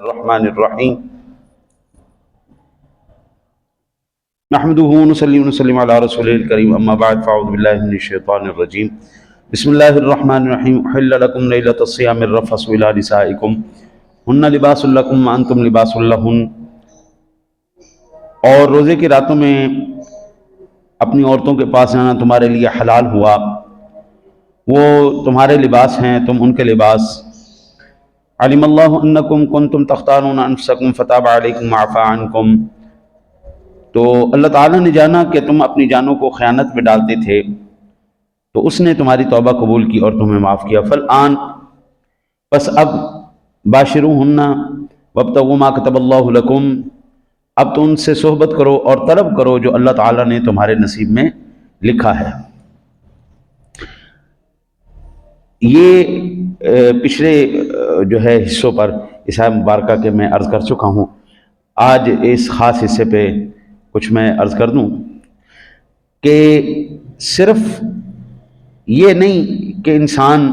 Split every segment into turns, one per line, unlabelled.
الرحمن الرحیم نحمده ونصلی ونسلم علی رسول الکریم اما بعد فاعوذ باللہ من الشیطان الرجیم بسم اللہ الرحمن الرحیم احل لکم لیلۃ الصیام الرفث الی نسائکم ہن لباس لکم وانتم لباس لہن، اور روزے کی راتوں میں اپنی عورتوں کے پاس جانا تمہارے لیے حلال ہوا، وہ تمہارے لباس ہیں، تم ان کے لباس۔ علم اللہ انکم کنتم تختارون انفسکم فتاب علیکم وعفا عنکم، تو اللہ تعالیٰ نے جانا کہ تم اپنی جانوں کو خیانت میں ڈالتے تھے، تو اس نے تمہاری توبہ قبول کی اور تمہیں معاف کیا۔ فالآن، پس اب باشروہن وابتغوا ما کتب اللہ لکم، اب تو ان سے صحبت کرو اور طلب کرو جو اللہ تعالیٰ نے تمہارے نصیب میں لکھا ہے۔ یہ پچھلے جو ہے حصوں پر اس آیت مبارکہ کے میں عرض کر چکا ہوں، آج اس خاص حصے پہ کچھ میں عرض کر دوں کہ صرف یہ نہیں کہ انسان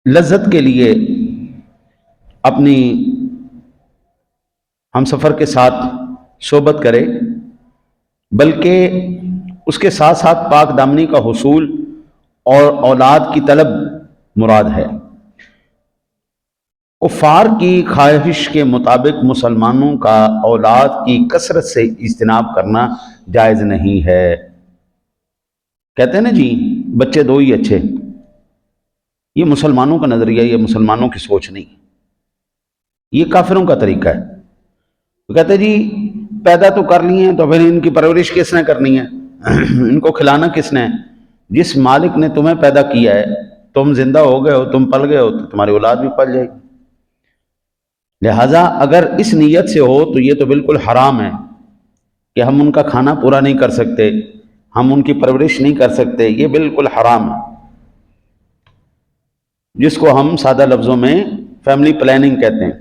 لذت کے لیے اپنی ہم سفر کے ساتھ صحبت کرے، بلکہ اس کے ساتھ ساتھ پاک دامنی کا حصول اور اولاد کی طلب مراد ہے۔ کفار کی خواہش کے مطابق مسلمانوں کا اولاد کی کثرت سے اجتناب کرنا جائز نہیں ہے۔ کہتے ہیں نا جی بچے دو ہی اچھے، یہ مسلمانوں کا نظریہ، یہ مسلمانوں کی سوچ نہیں، یہ کافروں کا طریقہ ہے۔ وہ کہتے ہیں جی پیدا تو کر لیے ہیں تو پھر ان کی پرورش کس نے کرنی ہے، ان کو کھلانا کس نے؟ جس مالک نے تمہیں پیدا کیا ہے، تم زندہ ہو گئے ہو، تم پل گئے ہو، تو تمہاری اولاد بھی پل جائے گی۔ لہٰذا اگر اس نیت سے ہو تو یہ تو بالکل حرام ہے کہ ہم ان کا کھانا پورا نہیں کر سکتے، ہم ان کی پرورش نہیں کر سکتے، یہ بالکل حرام ہے، جس کو ہم سادہ لفظوں میں فیملی پلاننگ کہتے ہیں،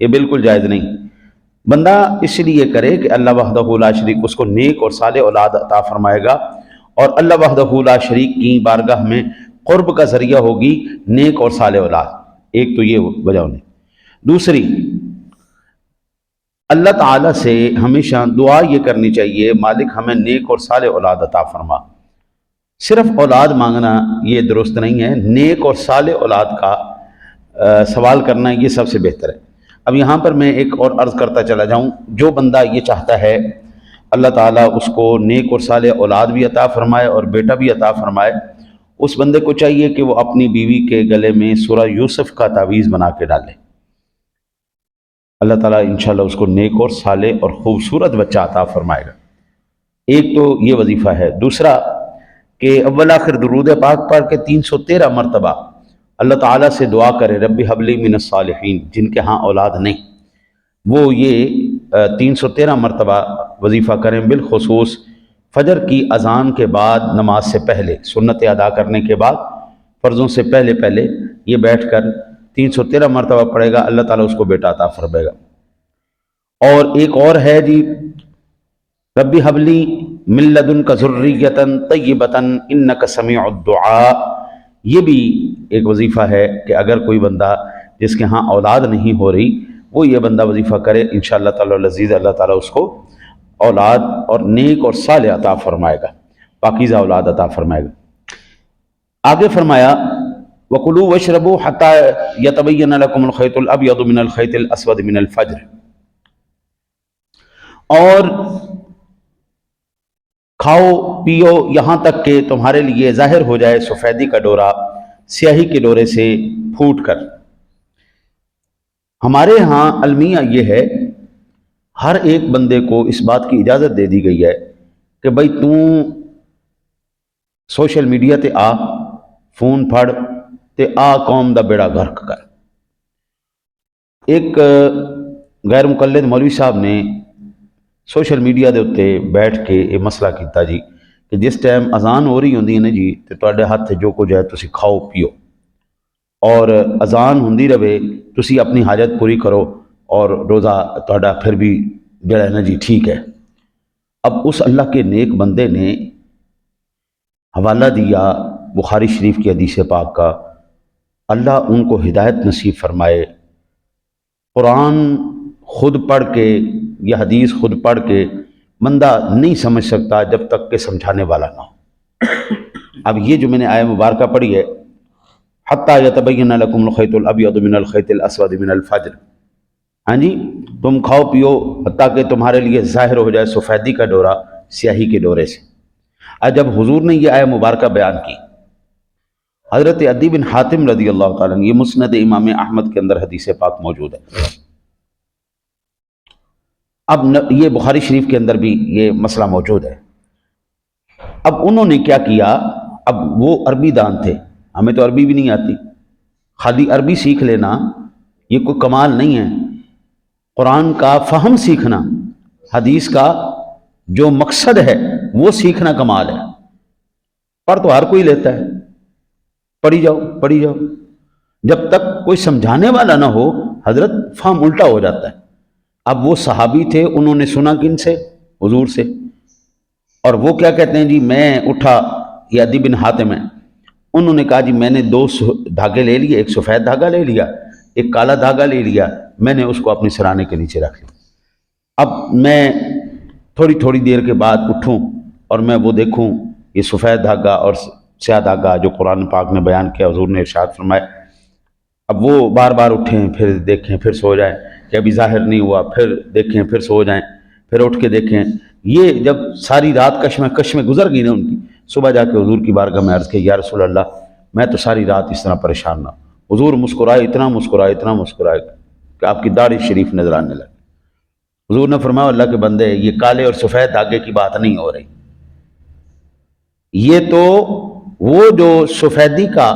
یہ بالکل جائز نہیں۔ بندہ اس لیے کرے کہ اللہ وحدہ لا شریک اس کو نیک اور صالح اولاد عطا فرمائے گا، اور اللہ وحدہ لا شریک کی بارگاہ میں قرب کا ذریعہ ہوگی نیک اور صالح اولاد۔ ایک تو یہ وجہ ہونے، دوسری اللہ تعالیٰ سے ہمیشہ دعا یہ کرنی چاہیے مالک ہمیں نیک اور صالح اولاد عطا فرما۔ صرف اولاد مانگنا یہ درست نہیں ہے، نیک اور صالح اولاد کا سوال کرنا یہ سب سے بہتر ہے۔ اب یہاں پر میں ایک اور عرض کرتا چلا جاؤں، جو بندہ یہ چاہتا ہے اللہ تعالیٰ اس کو نیک اور صالح اولاد بھی عطا فرمائے اور بیٹا بھی عطا فرمائے، اس بندے کو چاہیے کہ وہ اپنی بیوی کے گلے میں سورہ یوسف کا تعویذ بنا کے ڈالے، اللہ تعالیٰ انشاءاللہ اس کو نیک اور صالح اور خوبصورت بچہ عطا فرمائے گا۔ ایک تو یہ وظیفہ ہے، دوسرا کہ اول آخر درود پاک پڑھ کے 313 مرتبہ اللہ تعالیٰ سے دعا کرے رب حب لی من الصالحین، جن کے ہاں اولاد نہیں، وہ یہ 313 مرتبہ وظیفہ کریں، بالخصوص فجر کی اذان کے بعد نماز سے پہلے، سنت ادا کرنے کے بعد فرضوں سے پہلے پہلے یہ بیٹھ کر 313 مرتبہ پڑھے گا، اللہ تعالیٰ اس کو بیٹا عطا فرمائے گا۔ اور ایک اور ہے جی رب حب لی من لدنک ذریۃ طیبۃ انک سمیع الدعاء، یہ بھی ایک وظیفہ ہے کہ اگر کوئی بندہ جس کے ہاں اولاد نہیں ہو رہی، وہ یہ بندہ وظیفہ کرے، انشاءاللہ تعالی العزیز اللہ تعالیٰ اس کو اولاد اور نیک اور صالح عطا فرمائے گا، پاکیزہ اولاد عطا فرمائے گا۔ آگے فرمایا وَكُلُوا وَاشْرَبُوا حَتَّى يَتَبَيَّنَ لَكُمُ الْخَيْطُ الْأَبْيَضُ مِنَ الْخَيْطِ الْأَسْوَدِ مِنَ الْفَجْرِ، اور کھاؤ پیو یہاں تک کہ تمہارے لیے ظاہر ہو جائے سفیدی کا ڈورا سیاہی کے ڈورے سے پھوٹ کر۔ ہمارے ہاں المیہ یہ ہے، ہر ایک بندے کو اس بات کی اجازت دے دی گئی ہے کہ بھائی تو سوشل میڈیا تے آ، فون پھڑ تے آ قوم دا بیڑا غرق کر۔ ایک غیر مقلد مولوی صاحب نے سوشل میڈیا دے اتنے بیٹھ کے یہ مسئلہ کیتا جی کہ جس ٹائم اذان ہو رہی ہوندی ہے نا جی تے تواڈے ہاتھ جو کچھ ہے تسی کھاؤ پیو، اور اذان ہوندی رہے تسی اپنی حاجت پوری کرو، اور روزہ تہاڈا پھر بھی جڑا ہے نا جی ٹھیک ہے۔ اب اس اللہ کے نیک بندے نے حوالہ دیا بخاری شریف کی حدیث پاک کا اللہ ان کو ہدایت نصیب فرمائے۔ قرآن خود پڑھ کے یا حدیث خود پڑھ کے بندہ نہیں سمجھ سکتا جب تک کہ سمجھانے والا نہ ہو۔ اب یہ جو میں نے آیہ مبارکہ پڑھی ہے، حتیٰ یتبین لکم الخیط الابیض من الخیط الاسود من الفجر، ہاں جی، تم کھاؤ پیو حتیٰ کہ تمہارے لیے ظاہر ہو جائے سفیدی کا ڈورا سیاہی کے ڈورے سے۔ جب حضور نے یہ آیہ مبارکہ بیان کی، حضرت عدی بن حاتم رضی اللہ تعالیٰ عنہ، یہ مسند امام احمد کے اندر حدیث پاک موجود ہے۔ اب یہ بخاری شریف کے اندر بھی یہ مسئلہ موجود ہے۔ اب انہوں نے کیا کیا، اب وہ عربی دان تھے، ہمیں تو عربی بھی نہیں آتی، خالی عربی سیکھ لینا یہ کوئی کمال نہیں ہے۔ قرآن کا فہم سیکھنا، حدیث کا جو مقصد ہے وہ سیکھنا کمال ہے۔ پڑھ تو ہر کوئی لیتا ہے، پڑھی جاؤ پڑھی جاؤ، جب تک کوئی سمجھانے والا نہ ہو حضرت فہم الٹا ہو جاتا ہے۔ اب وہ صحابی تھے، انہوں نے سنا کن سے؟ حضور سے، اور وہ کیا کہتے ہیں جی میں اٹھا، یہ عدی بن حاتم ہے، انہوں نے کہا جی میں نے 2 دھاگے لے لیے، ایک سفید دھاگا لے لیا، ایک کالا دھاگا لے لیا، میں نے اس کو اپنے سرانے کے نیچے رکھ لیا۔ اب میں تھوڑی دیر کے بعد اٹھوں اور میں وہ دیکھوں یہ سفید دھاگا اور سیاہ دھاگا جو قرآن پاک نے بیان کیا، حضور نے ارشاد فرمایا۔ اب وہ بار بار اٹھیں، پھر دیکھیں، پھر سو جائیں کہ ابھی ظاہر نہیں ہوا، پھر دیکھیں، پھر سو جائیں، پھر اٹھ کے دیکھیں۔ یہ جب ساری رات کش میں گزر گئی نا ان کی، صبح جا کے حضور کی بارگاہ میں عرض کی، یا رسول اللہ میں تو ساری رات اس طرح پریشان نہ۔ حضور مسکرائے، اتنا مسکرائے کہ آپ کی داڑھی شریف نظر آنے لگی۔ حضور نے فرمایا اللہ کے بندے، یہ کالے اور سفید دھاگے کی بات نہیں ہو رہی، یہ تو وہ جو سفیدی کا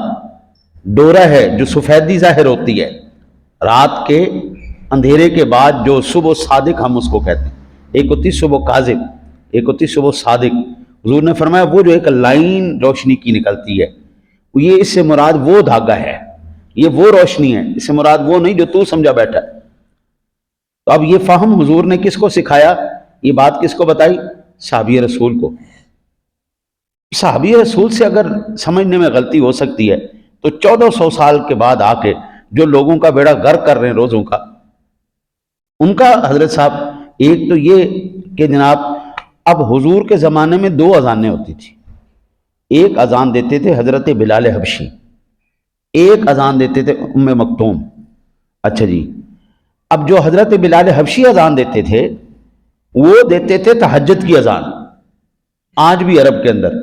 ڈورا ہے، جو سفیدی ظاہر ہوتی ہے رات کے اندھیرے کے بعد، جو صبح صادق ہم اس کو کہتے ہیں، ایک ہوتی صبح کاذب، ایک ہوتی صبح صادق۔ حضور نے فرمایا وہ جو ایک لائن روشنی کی نکلتی ہے، یہ اس سے مراد وہ دھاگا ہے، یہ وہ روشنی ہے، اس سے مراد وہ نہیں جو تو سمجھا بیٹھا ہے۔ تو اب یہ فہم حضور نے کس کو سکھایا، یہ بات کس کو بتائی؟ صحابی رسول کو۔ صحابی رسول سے اگر سمجھنے میں غلطی ہو سکتی ہے تو 1400 سال کے بعد آ کے جو لوگوں کا بیڑا غرق کر رہے ہیں روزوں کا، ان کا حضرت صاحب، ایک تو یہ کہ جناب اب حضور کے زمانے میں 2 اذانیں ہوتی تھی، ایک اذان دیتے تھے حضرت بلال حبشی، ایک اذان دیتے تھے ام مکتوم۔ اچھا جی، اب جو حضرت بلال حبشی اذان دیتے تھے وہ دیتے تھے تہجد کی اذان۔ آج بھی عرب کے اندر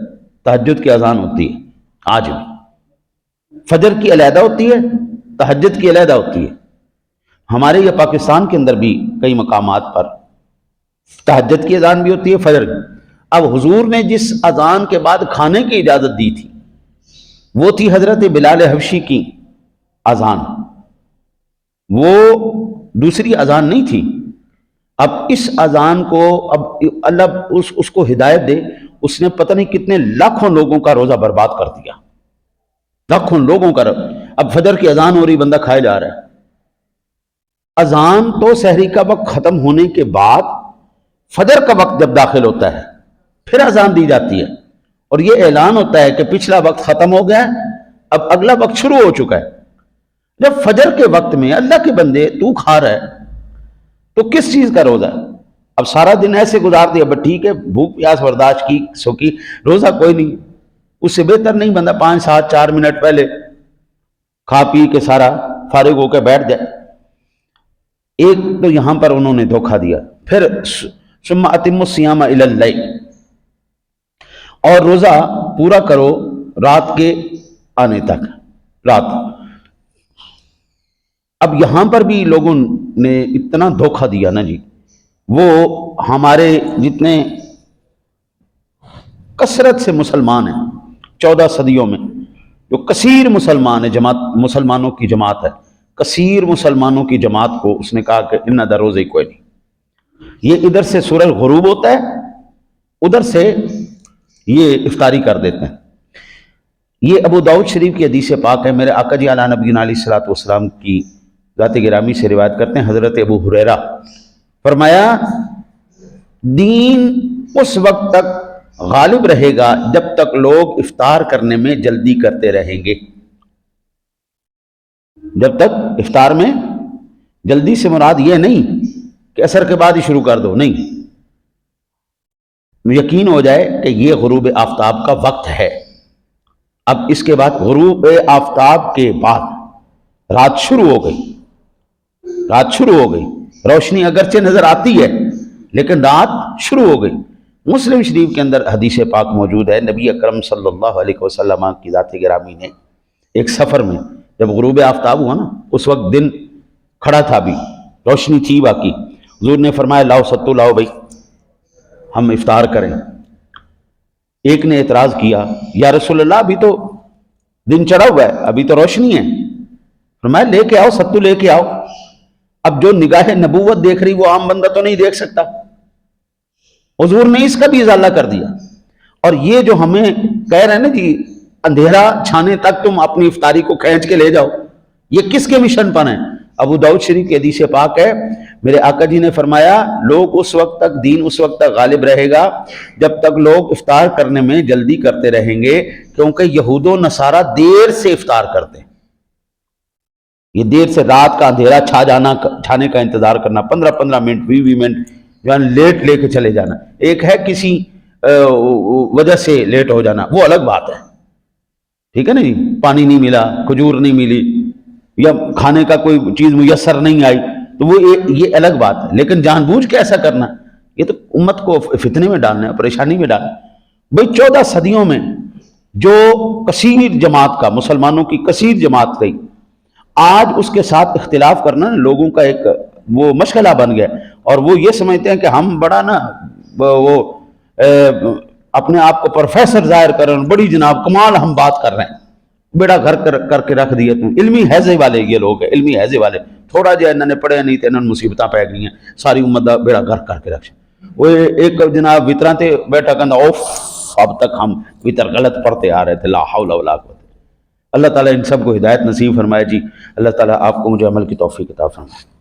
تہجد کی اذان ہوتی ہے، آج بھی فجر کی علیحدہ ہوتی ہے، تہجد کی علیحدہ ہوتی ہے۔ ہمارے یہ پاکستان کے اندر بھی کئی مقامات پر تہجد کی اذان بھی ہوتی ہے، فجر کی۔ اب حضور نے جس اذان کے بعد کھانے کی اجازت دی تھی وہ تھی حضرت بلال حبشی کی اذان، وہ دوسری اذان نہیں تھی۔ اب اس اذان کو، اب اللہ اس کو ہدایت دے، اس نے پتہ نہیں کتنے لاکھوں لوگوں کا روزہ برباد کر دیا، لاکھوں لوگوں کا۔ اب فجر کی اذان ہو رہی، بندہ کھائے جا رہا ہے۔ اذان تو سحری کا وقت ختم ہونے کے بعد فجر کا وقت جب داخل ہوتا ہے پھر اذان دی جاتی ہے، اور یہ اعلان ہوتا ہے کہ پچھلا وقت ختم ہو گیا ہے، اب اگلا وقت شروع ہو چکا ہے۔ جب فجر کے وقت میں اللہ کے بندے تو کھا رہا ہے تو کس چیز کا روزہ ہے؟ اب سارا دن ایسے گزار دیا، بس ٹھیک ہے بھوک پیاس برداشت کی سو کی، روزہ کوئی نہیں۔ اس سے بہتر نہیں بندہ 5 7 4 منٹ پہلے کھا پی کے سارا فارغ ہو کے بیٹھ جائے۔ ایک تو یہاں پر انہوں نے دھوکہ دیا۔ پھر ثم اتموا الصیام الی اللیل، اور روزہ پورا کرو رات کے آنے تک، رات۔ اب یہاں پر بھی لوگوں نے اتنا دھوکہ دیا نا جی، وہ ہمارے جتنے کثرت سے مسلمان ہیں 14 صدیوں میں، جو کثیر مسلمان ہے، مسلمانوں کی جماعت ہے، کثیر مسلمانوں کی جماعت کو اس نے کہا کہ ان دا روزے کوئی نہیں۔ یہ ادھر سے سورج غروب ہوتا ہے، ادھر سے یہ افطاری کر دیتے ہیں۔ یہ ابو داؤد شریف کی حدیث پاک ہے، میرے آقا جی اعلیٰ نبینا علیہ الصلوۃ والسلام کی ذات گرامی سے روایت کرتے ہیں، حضرت ابو ہریرہ فرمایا دین اس وقت تک غالب رہے گا جب تک لوگ افطار کرنے میں جلدی کرتے رہیں گے۔ جب تک افطار میں جلدی سے مراد یہ نہیں کہ عصر کے بعد ہی شروع کر دو، نہیں، یقین ہو جائے کہ یہ غروب آفتاب کا وقت ہے۔ اب اس کے بعد غروب آفتاب کے بعد رات شروع ہو گئی، رات شروع ہو گئی، روشنی اگرچہ نظر آتی ہے لیکن رات شروع ہو گئی۔ مسلم شریف کے اندر حدیث پاک موجود ہے، نبی اکرم صلی اللہ علیہ وسلم کی ذات گرامی نے ایک سفر میں جب غروب آفتاب ہوا نا، اس وقت دن کھڑا تھا، بھی روشنی تھی باقی، حضور نے فرمایا لاؤ ستو لاؤ بھائی ہم افطار کریں۔ ایک نے اعتراض کیا، یا رسول اللہ ابھی تو دن چڑھا ہوا ہے، ابھی تو روشنی ہے۔ فرمایا لے کے آؤ ستو، لے کے آؤ۔ اب جو نگاہ نبوت دیکھ رہی وہ عام بندہ تو نہیں دیکھ سکتا، حضور نے اس کا بھی ازالہ کر دیا۔ اور یہ جو ہمیں کہہ رہے ہیں نا جی اندھیرا چھانے تک تم اپنی افطاری کو کھینچ کے لے جاؤ، یہ کس کے مشن پر ہیں؟ ابو داؤد شریف کی حدیث پاک ہے، میرے آقا جی نے فرمایا لوگ اس وقت تک، دین اس وقت تک غالب رہے گا جب تک لوگ افطار کرنے میں جلدی کرتے رہیں گے، کیونکہ یہود و نصارہ دیر سے افطار کرتے ہیں۔ یہ دیر سے رات کا اندھیرا چھانے کا انتظار کرنا، 15 منٹ 20 منٹ جو ہے لیٹ لے کے چلے جانا، ایک ہے کسی وجہ سے لیٹ ہو جانا، وہ الگ بات ہے، ٹھیک ہے نا جی، پانی نہیں ملا، کھجور نہیں ملی، یا کھانے کا کوئی چیز میسر نہیں آئی، تو وہ یہ الگ بات ہے۔ لیکن جان بوجھ کے ایسا کرنا، یہ تو امت کو فتنے میں ڈالنا ہے، پریشانی میں ڈالنا ہے۔ بھئی 14 صدیوں میں جو کثیر جماعت کا، مسلمانوں کی کثیر جماعت گئی، آج اس کے ساتھ اختلاف کرنا لوگوں کا ایک وہ مشغلہ بن گیا، اور وہ یہ سمجھتے ہیں کہ ہم بڑا نا وہ اپنے آپ کو پروفیسر ظاہر کر رہے ہیں، بڑی جناب کمال ہم بات کر رہے ہیں، بیڑا گھر کر کے رکھ دیا تم۔ علمی حیضے والے یہ لوگ ہیں، علمی حیضے والے، تھوڑا جہاں انہوں نے پڑھے نہیں تھے، انہوں نے مصیبتیں پہ گئی ہیں، ساری امت دا بیڑا گھر کر کے رکھ۔ وہ ایک جناب وطراں تے بیٹھا کہندا اوف اب تک ہم وطر غلط پڑھتے آ رہے تھے، لا حول ولا قوت۔ اللہ تعالیٰ ان سب کو ہدایت نصیب فرمائے جی، اللہ تعالیٰ آپ کو مجھے عمل کی توفیق عطا فرمائے۔